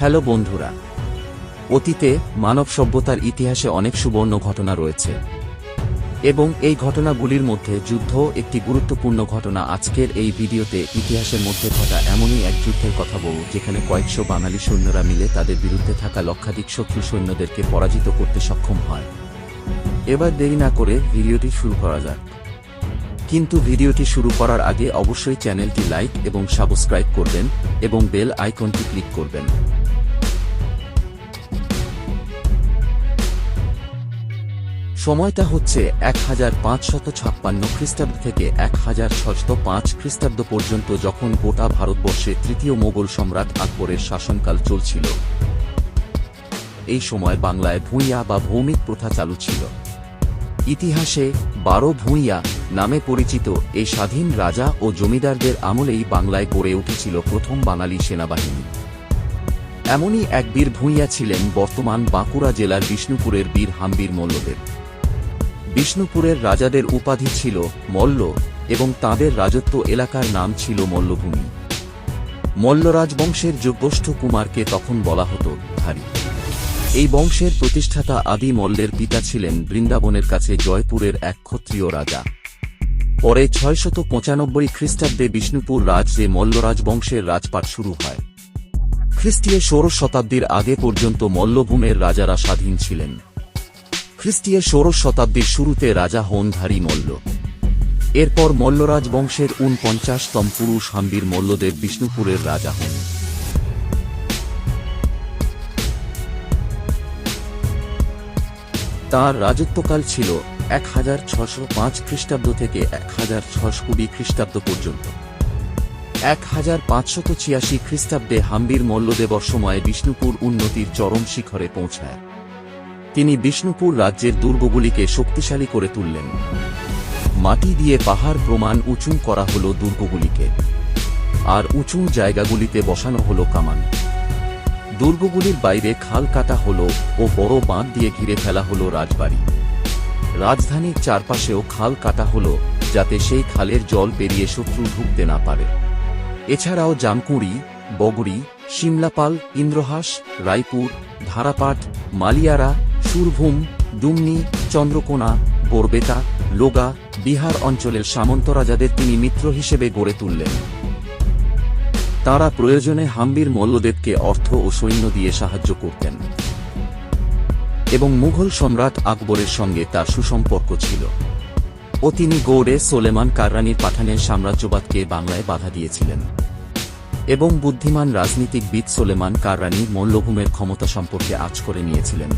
Hello বন্ধুরা, অতীতে মানব সভ্যতার ইতিহাসে অনেক সুবর্ণ ঘটনা রয়েছে এবং এই ঘটনাগুলির মধ্যে যুদ্ধ একটি গুরুত্বপূর্ণ ঘটনা। আজকের এই ভিডিওতে ইতিহাসের মধ্যে ঘটা এমনই এক যুদ্ধের কথা বলব যেখানে কয়েকশো বাঙালি সৈন্যরা মিলে তাদের বিরুদ্ধে থাকা লক্ষাধিক শত্রু সৈন্যদেরকে পরাজিত করতে সক্ষম হয়। এবার দেরি না করে ভিডিওটি শুরু করা যাক। কিন্তু ভিডিওটি শুরু করার আগে অবশ্যই চ্যানেলটি লাইক এবং সাবস্ক্রাইব করবেন এবং বেল আইকনটি ক্লিক করবেন। সময়টা হচ্ছে 1556 খ্রিস্টাব্দ থেকে 1605 খ্রিস্টাব্দ পর্যন্ত, যখন গোটা ভারতবর্ষে তৃতীয় মোগল সম্রাট আকবরের শাসনকাল চলছিল। এই সময় বাংলায় ভূঁইয়া বা ভৌমিক প্রথা চালু ছিল। ইতিহাসে 12 ভূঁইয়া নামে পরিচিত এই স্বাধীন রাজা ও জমিদারদের আমলেই বাংলায় গড়ে উঠেছিল প্রথম বাঙালি সেনাবাহিনী। এমনই এক বীর ভূঁইয়া ছিলেন বর্তমান বাঁকুড়া জেলার বিষ্ণুপুরের বীর হাম্বির মল্লদেব। বিষ্ণুপুরের রাজাদের উপাধি ছিল মল্ল এবং তাঁদের রাজত্ব এলাকার নাম ছিল মল্লভূমি। মল্ল রাজবংশের যোগ্যষ্ঠ কুমারকে তখন বলা হতো ধারী। এই বংশের প্রতিষ্ঠাতা আদি মল্লের পিতা ছিলেন বৃন্দাবনের কাছে জয়পুরের এক ক্ষত্রিয় রাজা। পরে 695 খ্রিস্টাব্দে বিষ্ণুপুর রাজ্যে মল্ল রাজবংশের রাজপাট শুরু হয়। খ্রিস্টীয় 16 শতাব্দীর আগে পর্যন্ত মল্লভূমের রাজারা স্বাধীন ছিলেন। খ্রিস্টীয় 16 শতাব্দীর শুরুতে রাজা হন ধারী মল্ল। এরপর মল্ল রাজবংশের 49তম পুরুষ হাম্বির মল্লদেব বিষ্ণুপুরের রাজা হন। তাঁর রাজত্বকাল ছিল 1605 খ্রিস্টাব্দ থেকে 1620 খ্রিস্টাব্দ পর্যন্ত। 1586 খ্রিস্টাব্দে হাম্বির মল্লদেবর সময়ে বিষ্ণুপুর উন্নতির চরম শিখরে পৌঁছায়। তিনি বিষ্ণুপুর রাজ্যের দুর্গগুলিকে শক্তিশালী করে তুললেন। মাটি দিয়ে পাহাড় প্রমাণ উঁচু করা হল দুর্গগুলিকে, আর উঁচু জায়গাগুলিতে বসানো হল কামান। দুর্গগুলির বাইরে খাল কাটা হল ও বড় বাঁধ দিয়ে ঘিরে ফেলা হল রাজবাড়ি। রাজধানীর চারপাশেও খাল কাটা হল যাতে সেই খালের জল পেরিয়ে শত্রু ঢুকতে না পারে। এছাড়াও জামকুড়ি, বগড়ি, সিমলাপাল, ইন্দ্রহাস, রায়পুর, ধারাপাট, মালিয়ারা, সুরভূম, ডুমনি, চন্দ্রকোনা, বরবেতা, লোগা, বিহার অঞ্চলের সামন্ত রাজাদের তিনি মিত্র হিসেবে গড়ে তুললেন। তাঁরা প্রয়োজনে হাম্বির মল্লদেবকে অর্থ ও সৈন্য দিয়ে সাহায্য করতেন এবং মুঘল সম্রাট আকবরের সঙ্গে তার সুসম্পর্ক ছিল ও তিনি গৌড়ে সোলেমান কাররানির পাঠানের সাম্রাজ্যবাদকে বাংলায় বাধা দিয়েছিলেন এবং বুদ্ধিমান রাজনীতিকবিদ সোলেমান কাররানি মল্লভূমের ক্ষমতা সম্পর্কে আঁচ করে নিয়েছিলেন।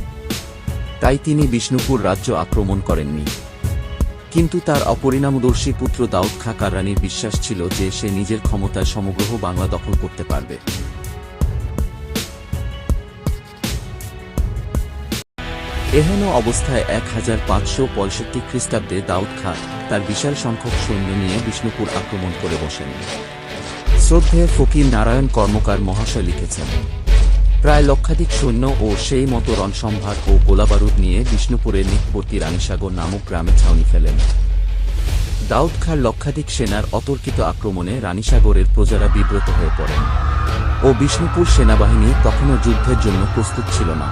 তাই তিনি বিষ্ণুপুর রাজ্য আক্রমণ করেননি। কিন্তু তার অপরিণামদর্শী পুত্র দাউদ খাঁ কাররানির বিশ্বাস ছিল যে সে নিজের ক্ষমতায় সমগ্র বাংলা দখল করতে পারবে। এহেন অবস্থায় 1565 খ্রিস্টাব্দে দাউদ খাঁ তার বিশাল সংখ্যক সৈন্য নিয়ে বিষ্ণুপুর আক্রমণ করে বসেন। শ্রদ্ধেয় ফকির নারায়ণ কর্মকার মহাশয় লিখেছেন, প্রায় লক্ষাধিক সৈন্য ও সেই মতো রণসম্ভার ও গোলাবারুদ নিয়ে বিষ্ণুপুরের নিকটবর্তী রানীসাগর নামক গ্রামে ছাউনি ফেলেন। দাউদ খাঁর লক্ষাধিক সেনার অতর্কিত আক্রমণে রানীসাগরের প্রজারা বিব্রত হয়ে পড়েন ও বিষ্ণুপুর সেনাবাহিনী তখনও যুদ্ধের জন্য প্রস্তুত ছিল না।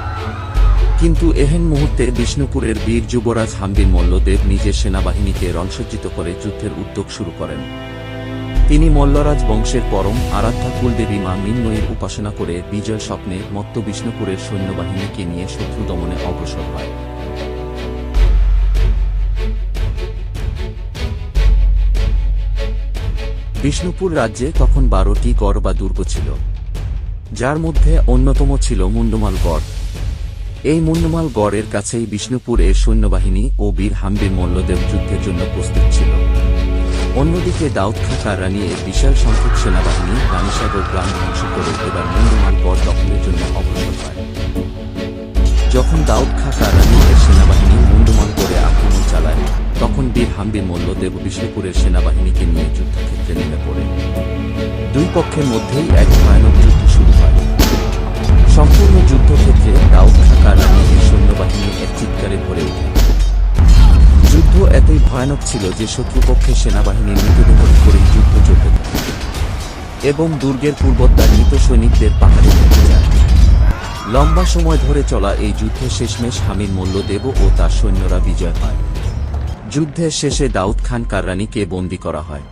কিন্তু এহেন মুহূর্তে বিষ্ণুপুরের বীর যুবরাজ হাম্বির মল্লদেব নিজের সেনাবাহিনীকে রণসজ্জিত করে যুদ্ধের উদ্যোগ শুরু করেন। তিনি মল্লরাজ বংশের পরম আরাধ্যা কুলদেবী মা মৃন্ময়ীর উপাসনা করে বিজয় স্বপ্নে মত্ত বিষ্ণুপুরের সৈন্যবাহিনীকে নিয়ে শত্রু দমনে অগ্রসর হয়। বিষ্ণুপুর রাজ্যে তখন 12টি গড় বা দুর্গ ছিল, যার মধ্যে অন্যতম ছিল মুন্ডমাল গড়। এই মুন্ডমাল গড়ের কাছেই বিষ্ণুপুর এর সৈন্যবাহিনী ও বীর হাম্বির মল্লদেব যুদ্ধের জন্য প্রস্তুত ছিল। অন্যদিকে দাউদ খাঁ কাররানি এর বিশাল সংখ্যক সেনাবাহিনী রানীসাগর গ্রাম ধ্বংস করে এবার মুন্ডমাল গড় দখলের জন্য অগ্রসর হয়। যখন দাউদ খাঁ কাররানি এর সেনাবাহিনী মুন্ডমাল গড়ে আক্রমণ চালায়, তখন বীর হাম্বির মল্লদেব বিষ্ণুপুরের সেনাবাহিনীকে নিয়ে যুদ্ধক্ষেত্রে নেমে পড়ে। দুই পক্ষের মধ্যেই এক ভয়ানক যুদ্ধ শুরু হয়। সম্পূর্ণ যুদ্ধক্ষেত্রে দাউদ খাঁ কাররানি এর সৈন্যবাহিনী এক চিৎকারে ভরে ওঠে। যুদ্ধ এতই ভয়ানক ছিল যে শত্রুপক্ষের সেনাবাহিনী মৃতদেহ করেই যুদ্ধ চলতে থাকে এবং দুর্গের পূর্বদ্বার মৃত সৈনিকদের পাহাড়ে ফেলে যায়। লম্বা সময় ধরে চলা এই যুদ্ধে শেষমেশ হামির মল্লদেব ও তার সৈন্যরা বিজয় পায়। যুদ্ধের শেষে দাউদ খান কাররানিকে বন্দী করা হয়,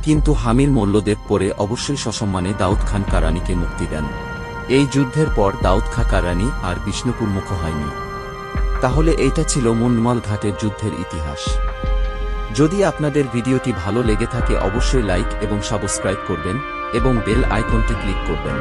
কিন্তু হামির মল্লদেব পরে অবশ্যই সসম্মানে দাউদ খান কাররানিকে মুক্তি দেন। এই যুদ্ধের পর দাউদ খাঁ কাররানি আর বিষ্ণুপুর মুখ হয়নি। তাহলে এইটা ছিল মুন্ডমাল ঘাটের যুদ্ধের ইতিহাস। যদি আপনাদের ভিডিওটি ভালো লেগে থাকে অবশ্যই লাইক এবং সাবস্ক্রাইব করবেন এবং বেল আইকনটি ক্লিক করবেন।